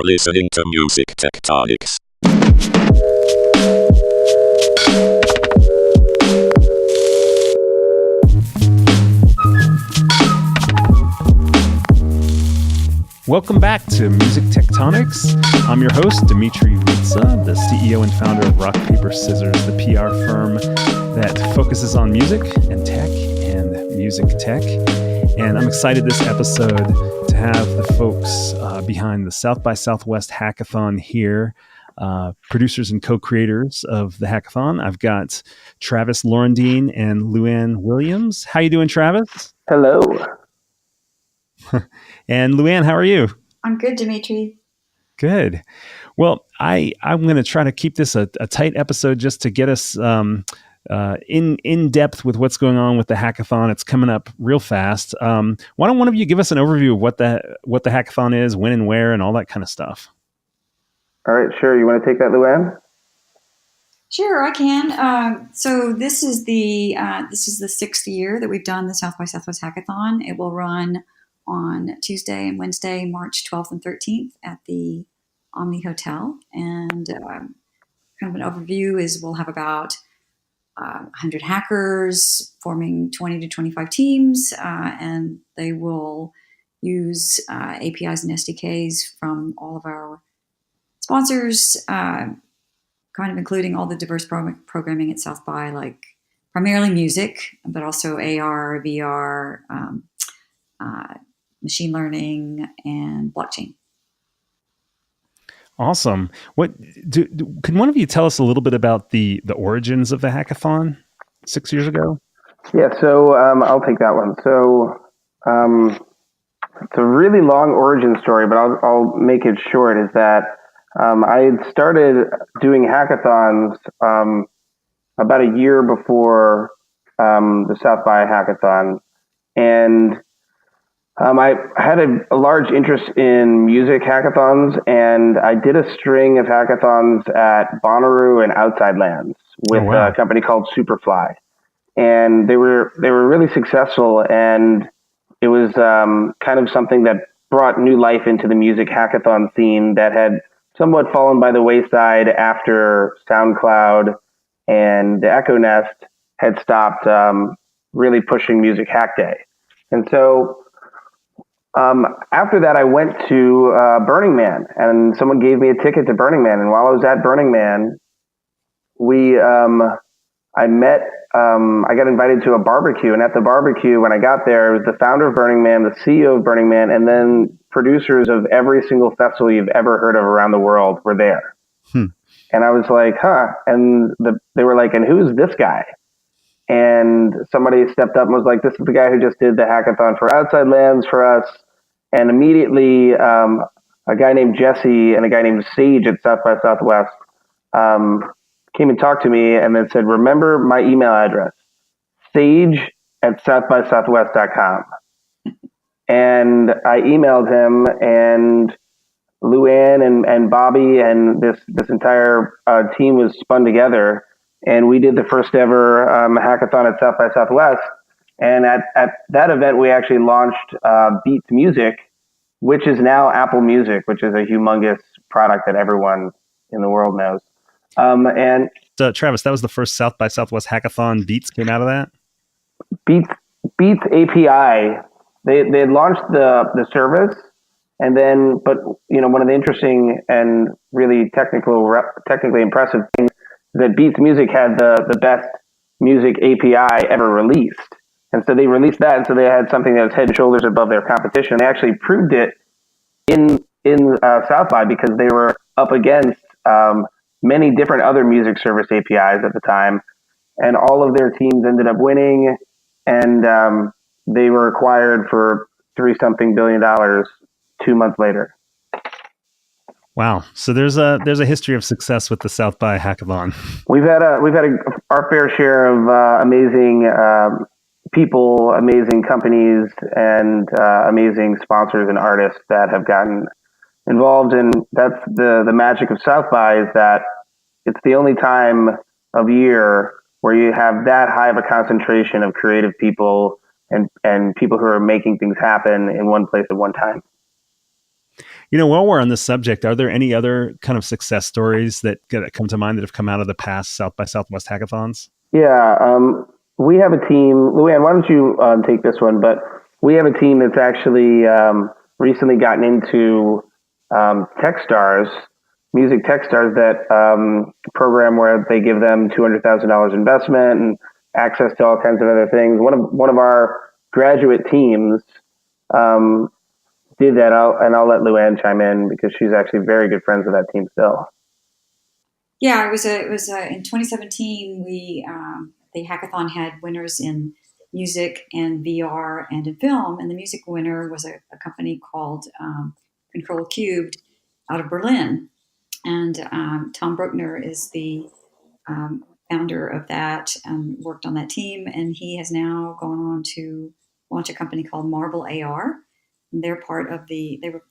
Listening to Music Tectonics. Welcome back to Music Tectonics. I'm your host, Dmitry Vitsa, the CEO and founder of Rock, Paper, Scissors, the PR firm that focuses on music and tech and music tech. And I'm excited this episode to have the folks behind the South by Southwest Hackathon here, producers and co-creators of the Hackathon. I've got Travis Laurendine and Luann Williams. How you doing, Travis? Hello. And Luann, how are you? I'm good, Dimitri. Good. Well, I'm going to try to keep this a tight episode just to get us in depth with what's going on with the hackathon. It's coming up real fast. Why don't one of you give us an overview of what the hackathon is, when and where, and all that kind of stuff? All right, sure. You want to take that, Luann? Sure, I can. So this is the 6th year that we've done the South by Southwest Hackathon. It will run on Tuesday and Wednesday, March 12th and 13th at the Omni Hotel. And kind of an overview is we'll have about 100 hackers forming 20 to 25 teams, and they will use APIs and SDKs from all of our sponsors, kind of including all the diverse programming at South by, like primarily music, but also AR, VR, machine learning, and blockchain. Awesome. Can one of you tell us a little bit about the origins of the hackathon 6 years ago? Yeah, so I'll take that one. So it's a really long origin story, but I'll make it short. Is that I had started doing hackathons about a year before the South by Hackathon, and I had a large interest in music hackathons, and I did a string of hackathons at Bonnaroo and Outside Lands with a company called Superfly, and they were really successful, and it was kind of something that brought new life into the music hackathon scene that had somewhat fallen by the wayside after SoundCloud and the Echo Nest had stopped really pushing Music Hack Day, and so. After that, I went to Burning Man, and someone gave me a ticket to Burning Man. And while I was at Burning Man, I got invited to a barbecue. And at the barbecue, when I got there, it was the founder of Burning Man, the CEO of Burning Man, and then producers of every single festival you've ever heard of around the world were there. And I was like, huh. And they were like, and who's this guy? And somebody stepped up and was like, this is the guy who just did the hackathon for Outside Lands for us. And immediately, a guy named Jesse and a guy named Sage at South by Southwest came and talked to me and then said, remember my email address, sage@southbysouthwest.com. And I emailed him, and Luann and Bobby and this entire team was spun together. And we did the first ever hackathon at South by Southwest. And at that event, we actually launched Beats Music, which is now Apple Music, which is a humongous product that everyone in the world knows. And So, Travis, that was the first South by Southwest Hackathon. Beats came out of that? Beats API, they had launched the service, and then, but one of the interesting and really technically impressive things is that Beats Music had the best music API ever released. And so they released that, and so they had something that was head and shoulders above their competition. They actually proved it in South by because they were up against many different other music service APIs at the time, and all of their teams ended up winning, and they were acquired for $3-something billion 2 months later. Wow! So there's a history of success with the South by Hackathon. We've had our fair share of amazing people, amazing companies, and amazing sponsors and artists that have gotten involved. And that's the magic of South by, is that it's the only time of year where you have that high of a concentration of creative people and people who are making things happen in one place at one time. While we're on this subject, are there any other kind of success stories that come to mind that have come out of the past South by Southwest hackathons? Yeah, we have a team. Luann, why don't you take this one? But we have a team that's actually recently gotten into Techstars, music Techstars, that program where they give them $200,000 investment and access to all kinds of other things. One of our graduate teams did that, and I'll let Luann chime in because she's actually very good friends with that team still. Yeah, it was in 2017. The hackathon had winners in music and VR and in film, and the music winner was a company called Control Cubed out of Berlin, and Tom Bruckner is the founder of that and worked on that team, and he has now gone on to launch a company called Marble AR. And they're part of they were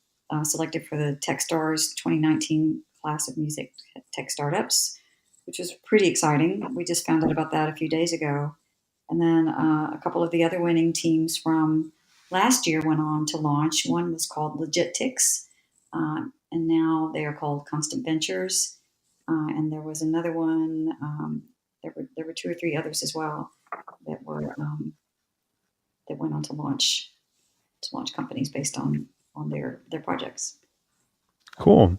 selected for the Techstars 2019 class of music tech startups, which was pretty exciting. We just found out about that a few days ago. And then a couple of the other winning teams from last year went on to launch. One was called Legitix, and now they are called Constant Ventures. And there was another one. There were two or three others as well that went on to launch companies based on their projects. Cool.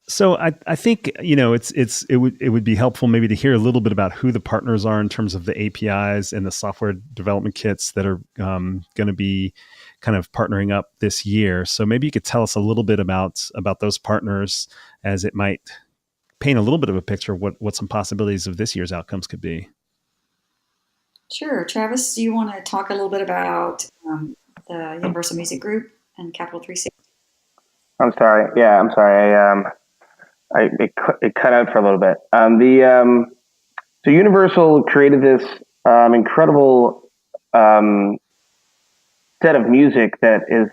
So I think it would be helpful maybe to hear a little bit about who the partners are in terms of the APIs and the software development kits that are going to be kind of partnering up this year. So maybe you could tell us a little bit about those partners, as it might paint a little bit of a picture of what some possibilities of this year's outcomes could be. Sure. Travis, do you want to talk a little bit about the Universal Music Group and Capital 360? I'm sorry. Yeah, I'm sorry. It cut out for a little bit. So Universal created this incredible set of music that is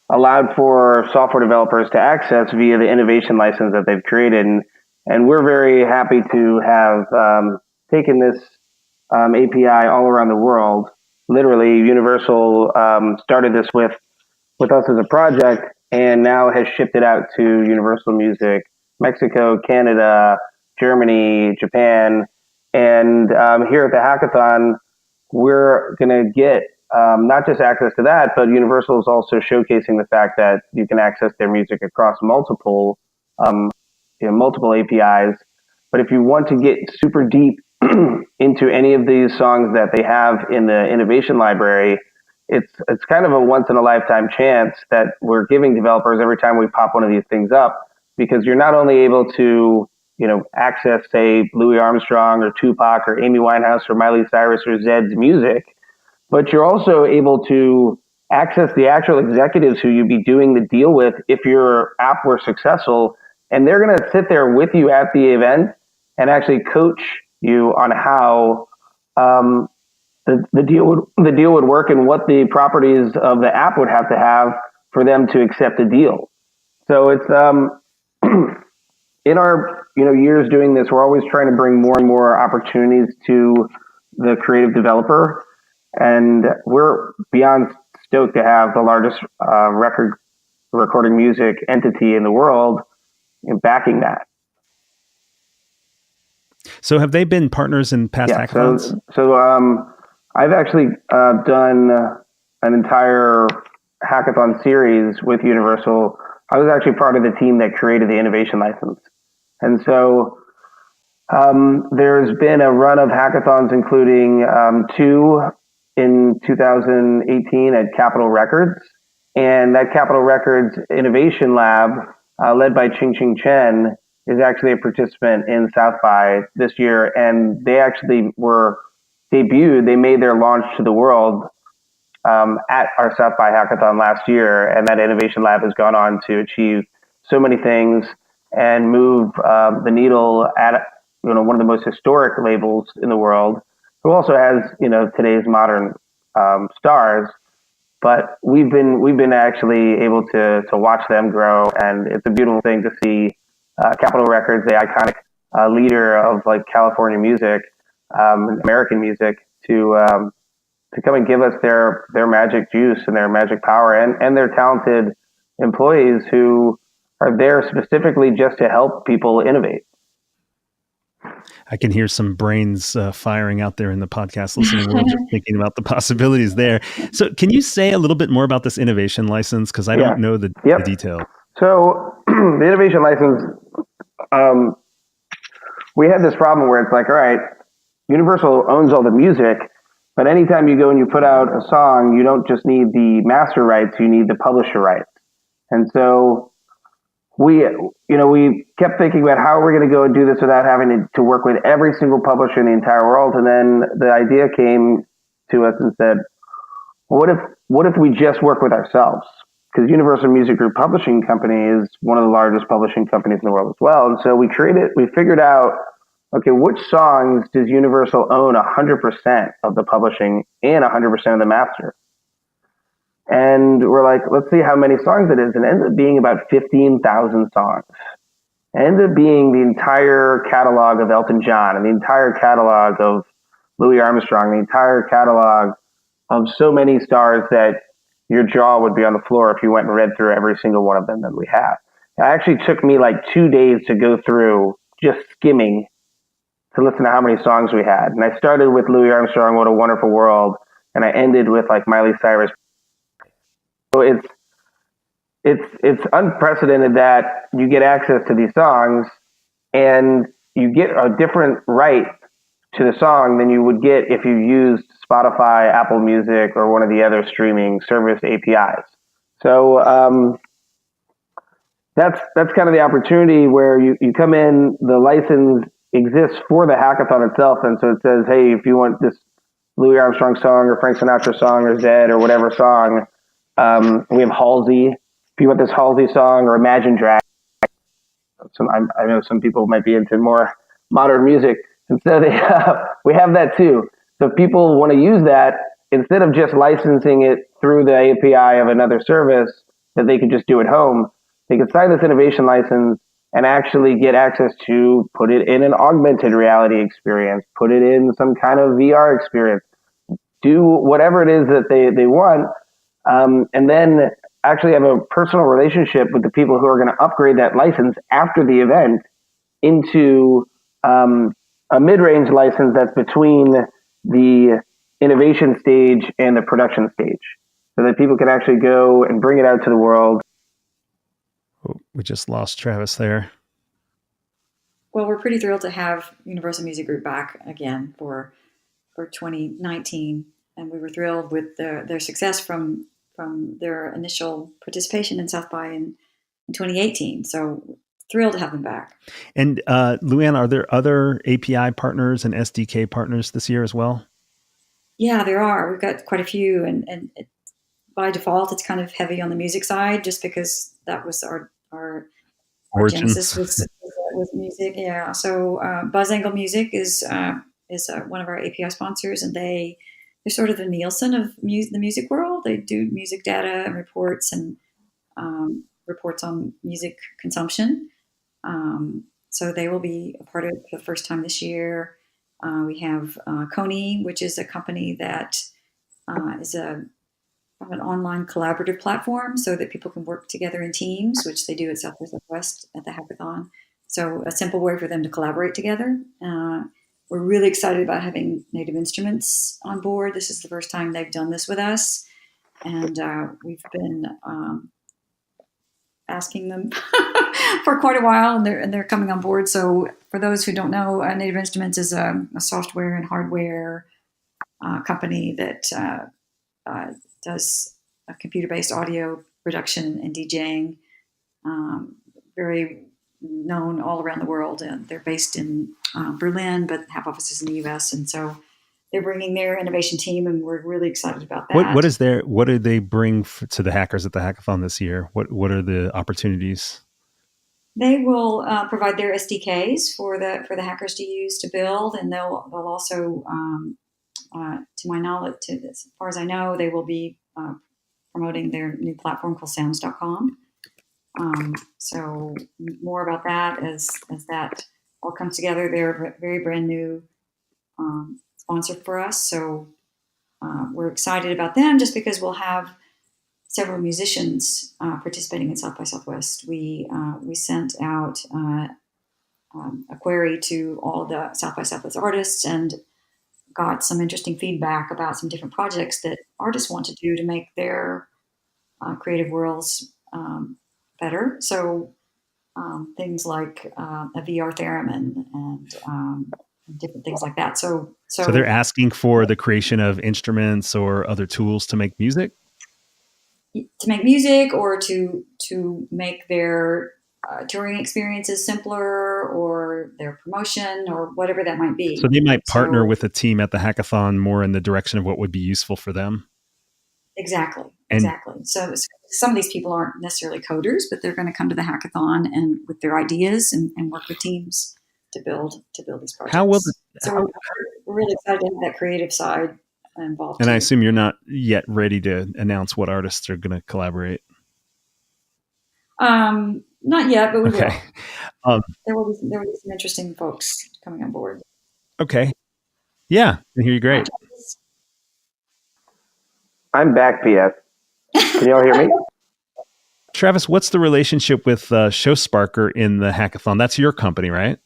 allowed for software developers to access via the innovation license that they've created. And we're very happy to have taken this API all around the world. Literally, Universal started this with us as a project, and now has shipped it out to Universal Music Mexico, Canada, Germany, Japan. And here at the hackathon, we're going to get not just access to that, but Universal is also showcasing the fact that you can access their music across multiple APIs. But if you want to get super deep into any of these songs that they have in the innovation library, it's kind of a once in a lifetime chance that we're giving developers every time we pop one of these things up, because you're not only able to access, say, Louis Armstrong or Tupac or Amy Winehouse or Miley Cyrus or Zed's music, but you're also able to access the actual executives who you'd be doing the deal with if your app were successful, and they're going to sit there with you at the event and actually coach you on how the deal would work and what the properties of the app would have to have for them to accept the deal. So it's in our years doing this, we're always trying to bring more and more opportunities to the creative developer, and we're beyond stoked to have the largest recording music entity in the world backing that. So have they been partners in past hackathons? So I've actually done an entire hackathon series with Universal. I was actually part of the team that created the innovation license. And so there's been a run of hackathons, including two in 2018 at Capitol Records. And that Capitol Records Innovation Lab, led by Ching Ching Chen, is actually a participant in South by this year. And they actually were debuted. They made their launch to the world at our South by Hackathon last year. And that Innovation Lab has gone on to achieve so many things and move the needle at one of the most historic labels in the world, who also has today's modern stars. But we've been actually able to watch them grow, and it's a beautiful thing to see Capitol Records, the iconic leader of like California music, American music, to come and give us their magic juice and their magic power and their talented employees who are there specifically just to help people innovate. I can hear some brains firing out there in the podcast listening world, just thinking about the possibilities there. So can you say a little bit more about this innovation license? Because I don't know the detail. So the innovation license, we had this problem where it's like, all right, Universal owns all the music, but anytime you go and you put out a song, you don't just need the master rights, you need the publisher rights. And so we kept thinking about how we're going to go and do this without having to work with every single publisher in the entire world. And then the idea came to us and said, what if we just work with ourselves? Because Universal Music Group Publishing Company is one of the largest publishing companies in the world as well. And so we figured out, okay, which songs does Universal own 100% of the publishing and 100% of the master? And we're like, let's see how many songs it is. And it ended up being about 15,000 songs. It ended up being the entire catalog of Elton John and the entire catalog of Louis Armstrong, the entire catalog of so many stars that your jaw would be on the floor if you went and read through every single one of them that we have. It actually took me like 2 days to go through just skimming to listen to how many songs we had. And I started with Louis Armstrong, What a Wonderful World, and I ended with like Miley Cyrus. So it's unprecedented that you get access to these songs and you get a different right to the song than you would get if you used Spotify, Apple Music, or one of the other streaming service APIs. So that's kind of the opportunity where you come in, the license exists for the hackathon itself, and so it says, hey, if you want this Louis Armstrong song or Frank Sinatra song or Zed or whatever song, we have Halsey. If you want this Halsey song or Imagine Dragons, I know some people might be into more modern music, and so we have that too. So if people want to use that, instead of just licensing it through the API of another service that they could just do at home, they could sign this innovation license and actually get access to put it in an augmented reality experience, put it in some kind of VR experience, do whatever it is that they want, and then actually have a personal relationship with the people who are going to upgrade that license after the event into a mid-range license that's between the innovation stage and the production stage, so that people can actually go and bring it out to the world. Oh, we just lost Travis there. Well, we're pretty thrilled to have Universal Music Group back again for 2019, and we were thrilled with their success from their initial participation in South by in 2018. So thrilled to have them back. And Luann, are there other API partners and SDK partners this year as well? Yeah, there are. We've got quite a few, and by default, it's kind of heavy on the music side, just because that was our genesis with music. Yeah. So BuzzAngle Music is one of our API sponsors, and they're sort of the Nielsen of the music world. They do music data and reports and reports on music consumption. So they will be a part of it for the first time this year. We have Coney, which is a company that is an online collaborative platform so that people can work together in teams, which they do at South by Southwest at the Hackathon. So a simple way for them to collaborate together. We're really excited about having Native Instruments on board. This is the first time they've done this with us. And we've been asking them for quite a while, and they're coming on board. So for those who don't know, Native Instruments is a software and hardware company that does computer-based audio production and DJing, very known all around the world. And they're based in Berlin, but have offices in the U.S. And so they're bringing their innovation team, and we're really excited about that. What do they bring to the hackers at the hackathon this year? What are the opportunities? They will provide their SDKs for the hackers to use to build, and they'll also, to my knowledge, as far as I know, they will be promoting their new platform called sounds.com. So more about that as that all comes together. They're a very brand new sponsor for us. So we're excited about them just because we'll have several musicians participating in South by Southwest, we sent out a query to all the South by Southwest artists and got some interesting feedback about some different projects that artists want to do to make their creative worlds better. So things like a VR theremin and different things like that. So they're asking for the creation of instruments or other tools to make music? To make music, or to make their touring experiences simpler, or their promotion, or whatever that might be. So they might partner with a team at the hackathon more in the direction of what would be useful for them. Exactly. So some of these people aren't necessarily coders, but they're going to come to the hackathon and with their ideas and work with teams to build these projects. We're really excited to have that creative side involved. And I assume you're not yet ready to announce what artists are going to collaborate. Not yet, but we will. There will be some interesting folks coming on board. Okay. Yeah, I hear you great. I'm back, PS. Can you all hear me? Travis, what's the relationship with ShowSparker in the hackathon? That's your company, right?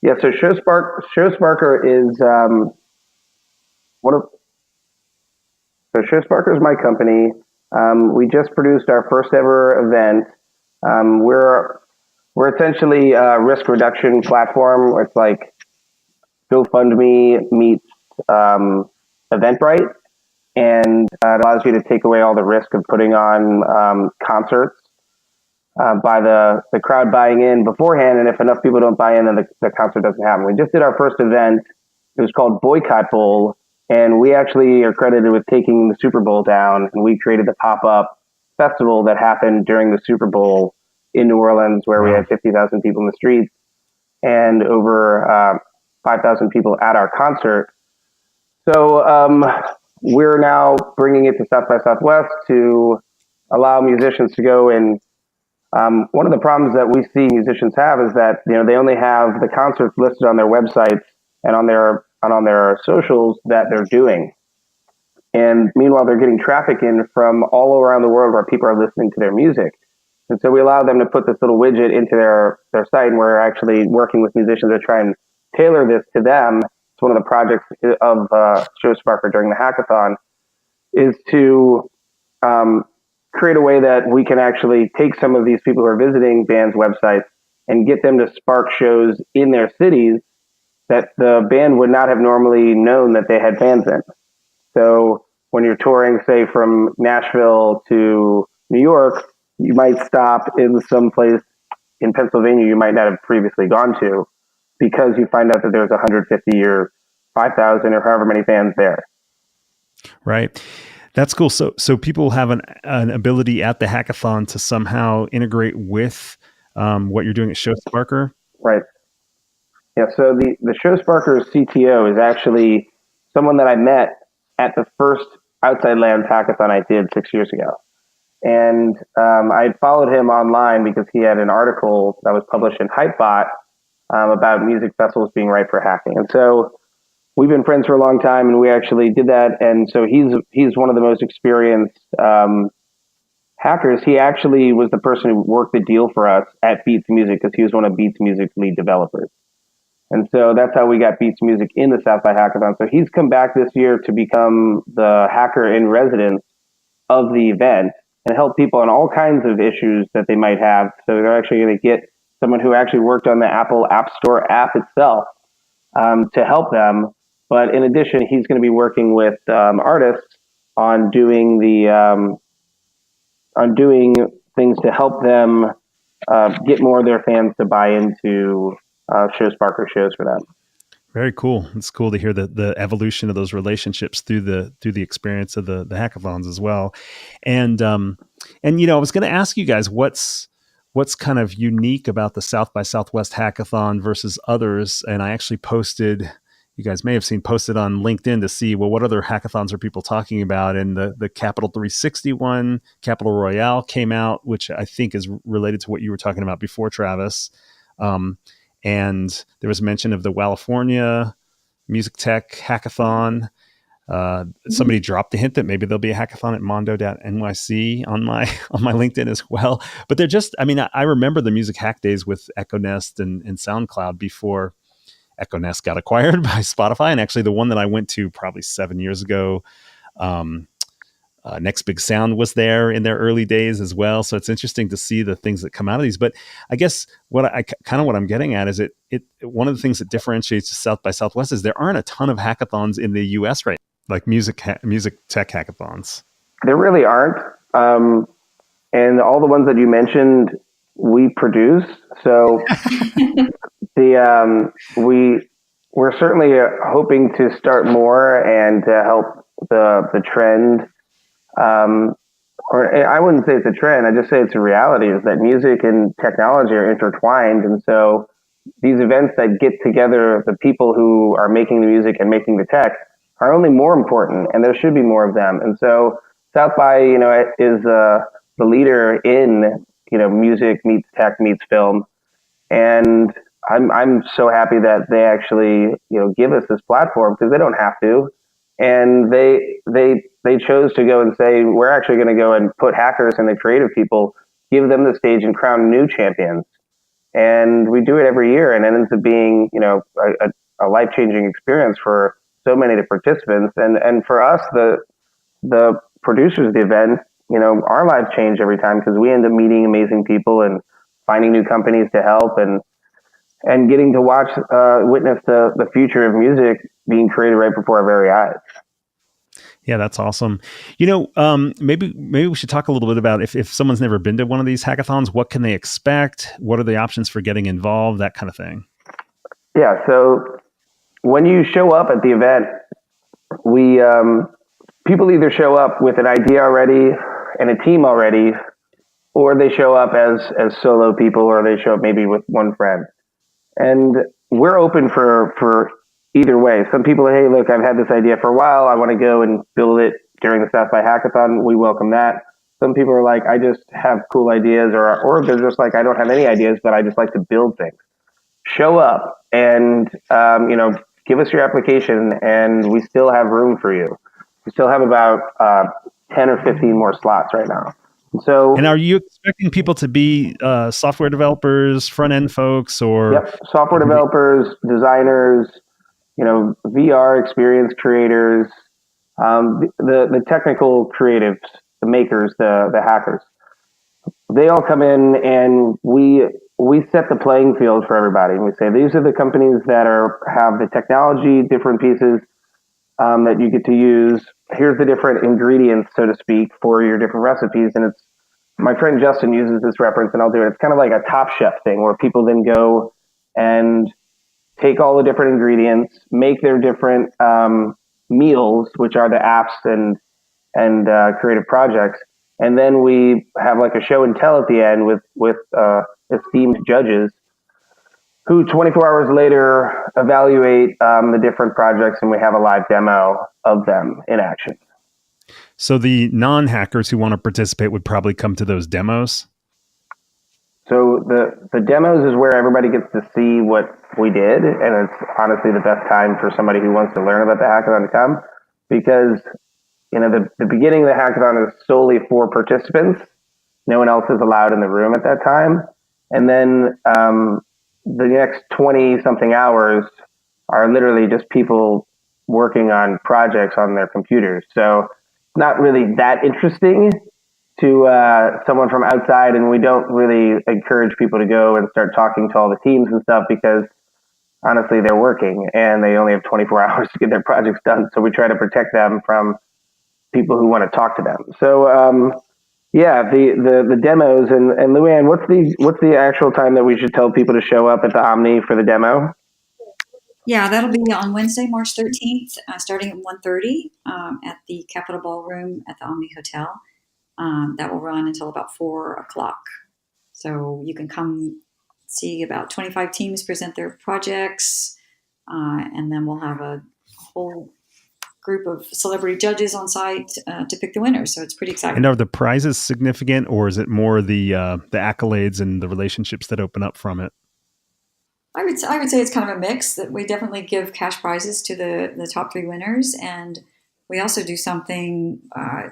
Yeah, so ShowSparker is ShowSparker is my company. We just produced our first ever event. We're essentially a risk reduction platform. It's like GoFundMe meets Eventbrite, and it allows you to take away all the risk of putting on concerts by the crowd buying in beforehand, and if enough people don't buy in, then the concert doesn't happen. We just did our first event. It was called Boycott Bowl, and we actually are credited with taking the Super Bowl down, and we created the pop-up festival that happened during the Super Bowl in New Orleans, where we had 50,000 people in the streets and over 5,000 people at our concert. So we're now bringing it to South by Southwest to allow musicians to go. And one of the problems that we see musicians have is that they only have the concerts listed on their websites and on their socials that they're doing. And meanwhile, they're getting traffic in from all around the world where people are listening to their music. And so we allow them to put this little widget into their site, and we're actually working with musicians to try and tailor this to them. It's one of the projects of ShowSparker during the hackathon, is to create a way that we can actually take some of these people who are visiting bands' websites and get them to spark shows in their cities that the band would not have normally known that they had bands in. So when you're touring, say, from Nashville to New York, you might stop in some place in Pennsylvania you might not have previously gone to, because you find out that there's 150 or 5,000 or however many fans there. Right. That's cool. So people have an ability at the hackathon to somehow integrate with what you're doing at ShowSparker? Right. Yeah. So the ShowSparker CTO is actually someone that I met at the first Outside Lands hackathon I did 6 years ago. And I followed him online because he had an article that was published in Hypebot about music festivals being ripe for hacking. And so we've been friends for a long time, and we actually did that. And so he's one of the most experienced hackers. He actually was the person who worked the deal for us at Beats Music, because he was one of Beats Music's lead developers. And so that's how we got Beats Music in the South by Hackathon. So he's come back this year to become the hacker in residence of the event and help people on all kinds of issues that they might have. So they're actually going to get someone who actually worked on the Apple App Store app itself to help them. But in addition, he's going to be working with artists on doing things to help them get more of their fans to buy into ShowSparker shows for them. Very cool. It's cool to hear the evolution of those relationships through the experience of the hackathons as well. And I was going to ask you guys what's kind of unique about the South by Southwest hackathon versus others. And I actually posted, you guys may have seen, posted on LinkedIn to see, well, what other hackathons are people talking about? And the Capital 360 one, Capital Royale, came out, which I think is related to what you were talking about before, Travis. And there was mention of the California Music Tech Hackathon. Somebody dropped a hint that maybe there'll be a hackathon at mondo.nyc on my LinkedIn as well. But they're just, I mean, I remember the Music Hack Days with EchoNest and SoundCloud before EchoNest got acquired by Spotify. And actually the one that I went to probably 7 years ago, Next Big Sound was there in their early days as well. So it's interesting to see the things that come out of these. But I guess what I'm getting at is it one of the things that differentiates South by Southwest is there aren't a ton of hackathons in the US right now, like music tech hackathons. There really aren't. And all the ones that you mentioned, we produce. So we're certainly hoping to start more and to help the trend. Or I wouldn't say it's a trend. I just say it's a reality, is that music and technology are intertwined. And so these events that get together the people who are making the music and making the tech are only more important, and there should be more of them. And so South by, is the leader in, music meets tech meets film. And I'm so happy that they actually, give us this platform, because they don't have to. And they chose to go and say, we're actually going to go and put hackers and the creative people, give them the stage and crown new champions. And we do it every year, and it ends up being, a life-changing experience for so many of the participants. And for us, the producers of the event, our lives change every time, because we end up meeting amazing people and finding new companies to help and getting to witness the future of music being created right before our very eyes. Yeah, that's awesome. Maybe we should talk a little bit about if someone's never been to one of these hackathons, what can they expect? What are the options for getting involved? That kind of thing. Yeah. So when you show up at the event, people either show up with an idea already and a team already, or they show up as solo people, or they show up maybe with one friend. And we're open for either way. Some people are, hey, look, I've had this idea for a while. I want to go and build it during the South by Hackathon. We welcome that. Some people are like, I just have cool ideas, or they're just like, I don't have any ideas, but I just like to build things. Show up and, give us your application, and we still have room for you. We still have about 10 or 15 more slots right now. And are you expecting people to be software developers, front-end folks, or? Yep, software developers, designers, VR experience creators, the technical creatives, the makers, the hackers. They all come in, and we set the playing field for everybody. And we say, these are the companies that have the technology, different pieces that you get to use. Here's the different ingredients, so to speak, for your different recipes. And it's, my friend Justin uses this reference, and I'll do it. It's kind of like a Top Chef thing, where people then go and take all the different ingredients, make their different meals, which are the apps and creative projects. And then we have like a show and tell at the end with esteemed judges who 24 hours later evaluate the different projects, and we have a live demo of them in action. So the non-hackers who want to participate would probably come to those demos? So the demos is where everybody gets to see what we did, and it's honestly the best time for somebody who wants to learn about the hackathon to come, because the beginning of the hackathon is solely for participants. No one else is allowed in the room at that time. And then the next 20 something hours are literally just people working on projects on their computers. So not really that interesting to someone from outside, and we don't really encourage people to go and start talking to all the teams and stuff, because honestly, they're working and they only have 24 hours to get their projects done. So we try to protect them from people who want to talk to them. So the demos, and Luann, what's the actual time that we should tell people to show up at the Omni for the demo? Yeah, that'll be on Wednesday, March 13th, starting at 1:30 at the Capitol Ballroom at the Omni Hotel. That will run until about 4 o'clock. So you can come see about 25 teams present their projects, and then we'll have a whole group of celebrity judges on site to pick the winners. So it's pretty exciting. And are the prizes significant, or is it more the accolades and the relationships that open up from it? I would say it's kind of a mix. That we definitely give cash prizes to the top 3 winners, and we also do something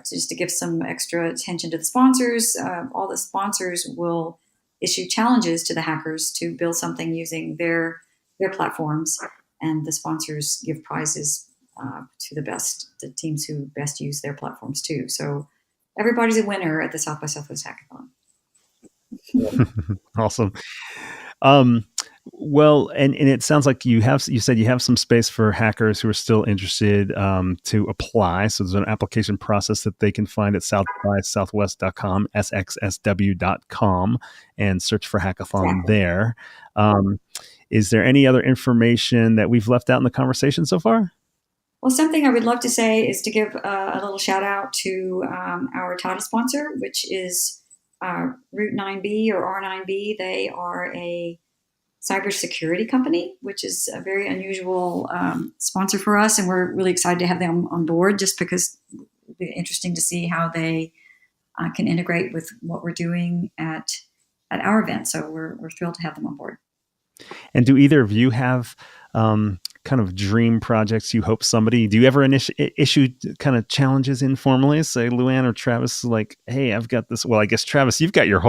just to give some extra attention to the sponsors. All the sponsors will issue challenges to the hackers to build something using their platforms, and the sponsors give prizes to the teams who best use their platforms too. So everybody's a winner at the South by Southwest Hackathon. Awesome. Well, and it sounds like you said you have some space for hackers who are still interested to apply. So there's an application process that they can find at southbysouthwest.com, SXSW.com, and search for Hackathon there. Is there any other information that we've left out in the conversation so far? Well, something I would love to say is to give a little shout out to our title sponsor, which is Route 9B or R9B. They are a cybersecurity company, which is a very unusual sponsor for us, and we're really excited to have them on board just because it'll be interesting to see how they can integrate with what we're doing at our event. So we're thrilled to have them on board. And do either of you have kind of dream projects you hope somebody, do you ever issue kind of challenges informally? Say Luann or Travis, like, hey, I've got this. Well, I guess Travis, you've got your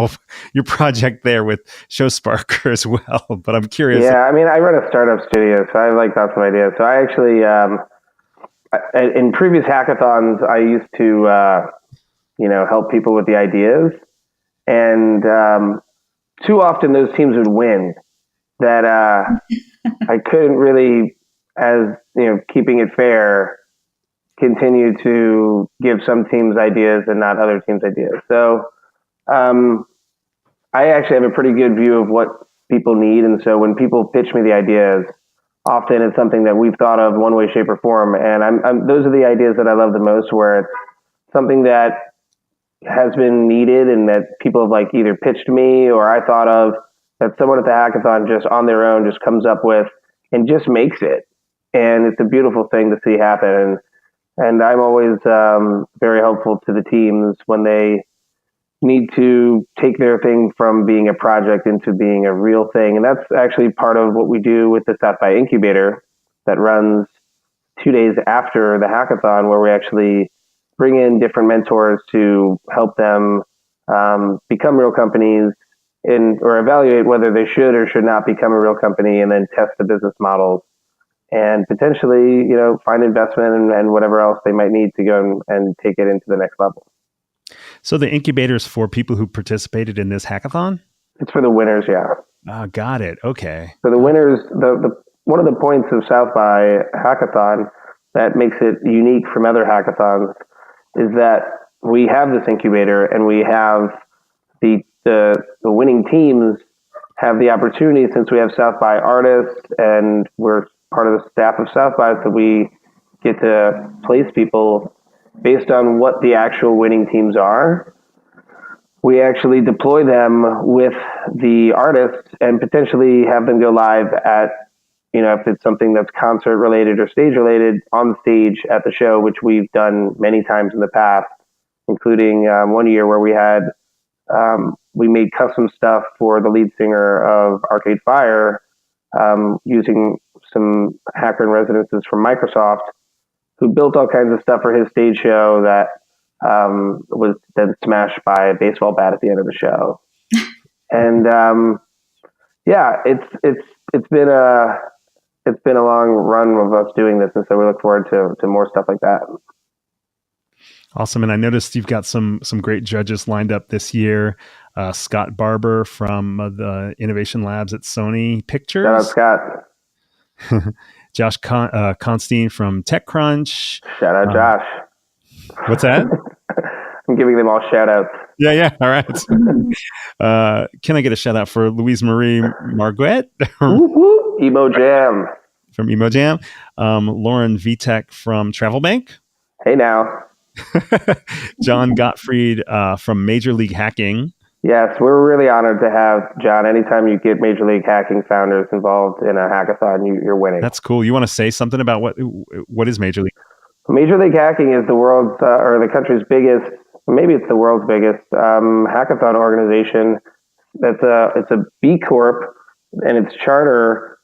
project there with ShowSparker as well, but I'm curious. Yeah, I mean, I run a startup studio, so I like lots of ideas. So I actually, in previous hackathons, I used to, help people with the ideas, and too often those teams would win. That I couldn't really, as keeping it fair, continue to give some teams ideas and not other teams ideas. So I actually have a pretty good view of what people need, and so when people pitch me the ideas, often it's something that we've thought of one way, shape, or form, and those are the ideas that I love the most, where it's something that has been needed and that people have like either pitched me or I thought of, that someone at the hackathon just on their own just comes up with and just makes it. And it's a beautiful thing to see happen. And I'm always very helpful to the teams when they need to take their thing from being a project into being a real thing. And that's actually part of what we do with the South by Incubator that runs 2 days after the hackathon, where we actually bring in different mentors to help them become real companies, or evaluate whether they should or should not become a real company, and then test the business models and potentially, find investment and whatever else they might need to go and take it into the next level. So the incubator is for people who participated in this hackathon? It's for the winners, yeah. Got it. Okay. So the winners, one of the points of South by Hackathon that makes it unique from other hackathons is that we have this incubator, and we have the winning teams have the opportunity, since we have South by artists and we're part of the staff of South by, so we get to place people based on what the actual winning teams are. We actually deploy them with the artists and potentially have them go live at, if it's something that's concert related or stage related, on stage at the show, which we've done many times in the past, including one year where we made custom stuff for the lead singer of Arcade Fire, using some hacker in residences from Microsoft, who built all kinds of stuff for his stage show that was then smashed by a baseball bat at the end of the show. And it's been a long run of us doing this, and so we look forward to more stuff like that. Awesome. And I noticed you've got some great judges lined up this year. Scott Barber from the Innovation Labs at Sony Pictures. Shout out Scott. Josh Constein from TechCrunch. Shout out Josh. What's that? I'm giving them all shout outs. Yeah. All right. Can I get a shout out for Louise Marie Marguet? Emo Jam. From Emo Jam. Lauren Vitek from Travel Bank. Hey now. John Gottfried from Major League Hacking. Yes, we're really honored to have John. Anytime you get Major League Hacking founders involved in a hackathon, you're winning. That's cool. You want to say something about what is Major League? Major League Hacking is the world's or the country's biggest, maybe it's the world's biggest hackathon organization. It's a B Corp, and its charter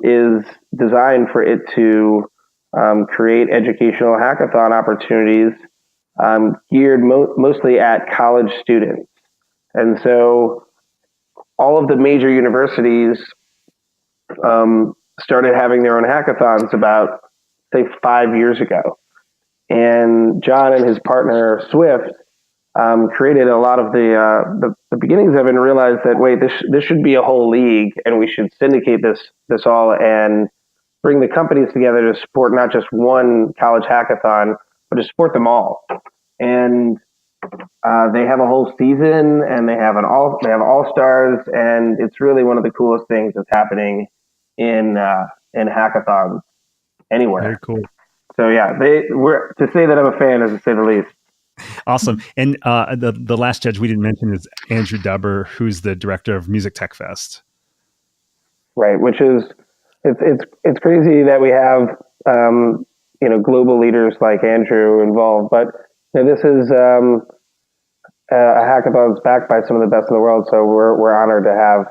is designed for it to create educational hackathon opportunities geared mostly at college students. And so all of the major universities started having their own hackathons about, say, 5 years ago. And John and his partner, Swift, created a lot of the beginnings of it and realized that, wait, this should be a whole league, and we should syndicate this all and bring the companies together to support not just one college hackathon, but to support them all. And they have a whole season, and they have all-stars, and it's really one of the coolest things that's happening in hackathons anywhere. Very cool. So yeah, to say that I'm a fan is to say the least. Awesome. And the last judge we didn't mention is Andrew Dubber, who's the director of Music Tech Fest. Right, which is it's crazy that we have global leaders like Andrew involved, but this is a hackathon that's backed by some of the best in the world. So we're honored to have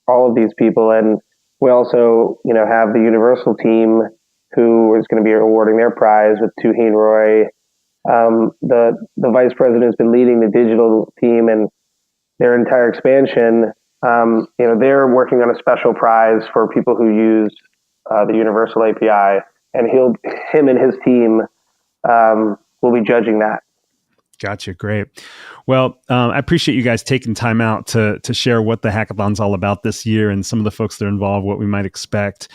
all of these people, and we also have the Universal team who is going to be awarding their prize with Tuhin Roy. The vice president has been leading the digital team and their entire expansion. They're working on a special prize for people who use the Universal API, and him and his team will be judging that. Gotcha. Great. Well, I appreciate you guys taking time out to share what the hackathon's all about this year and some of the folks that are involved, what we might expect.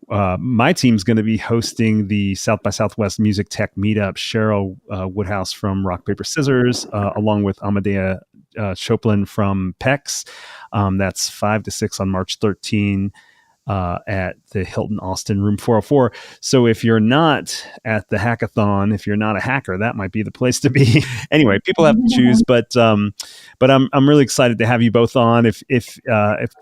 My team's going to be hosting the South by Southwest Music Tech Meetup. Cheryl Woodhouse from Rock, Paper, Scissors, along with Amadea Choplin from PEX. That's 5 to 6 on March 13 at the Hilton Austin, room 404. So if you're not at the hackathon, if you're not a hacker, that might be the place to be. Anyway, people have to choose, but I'm really excited to have you both on. If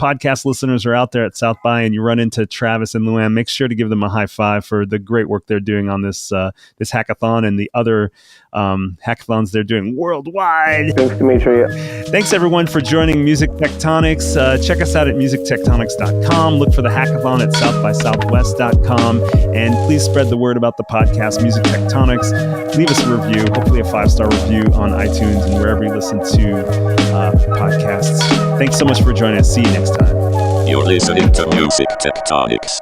podcast listeners are out there at South by and you run into Travis and Luann, make sure to give them a high five for the great work they're doing on this hackathon and the other hackathons they're doing worldwide. Thanks, Dimitri. Thanks everyone for joining Music Tectonics. Check us out at musictectonics.com. Look for the hackathon at southbysouthwest.com, and please spread the word about the podcast Music Tectonics. Leave us a review, hopefully a 5-star review on iTunes and wherever you listen to podcasts. Thanks so much for joining us. See you next time. You're listening to Music Tectonics.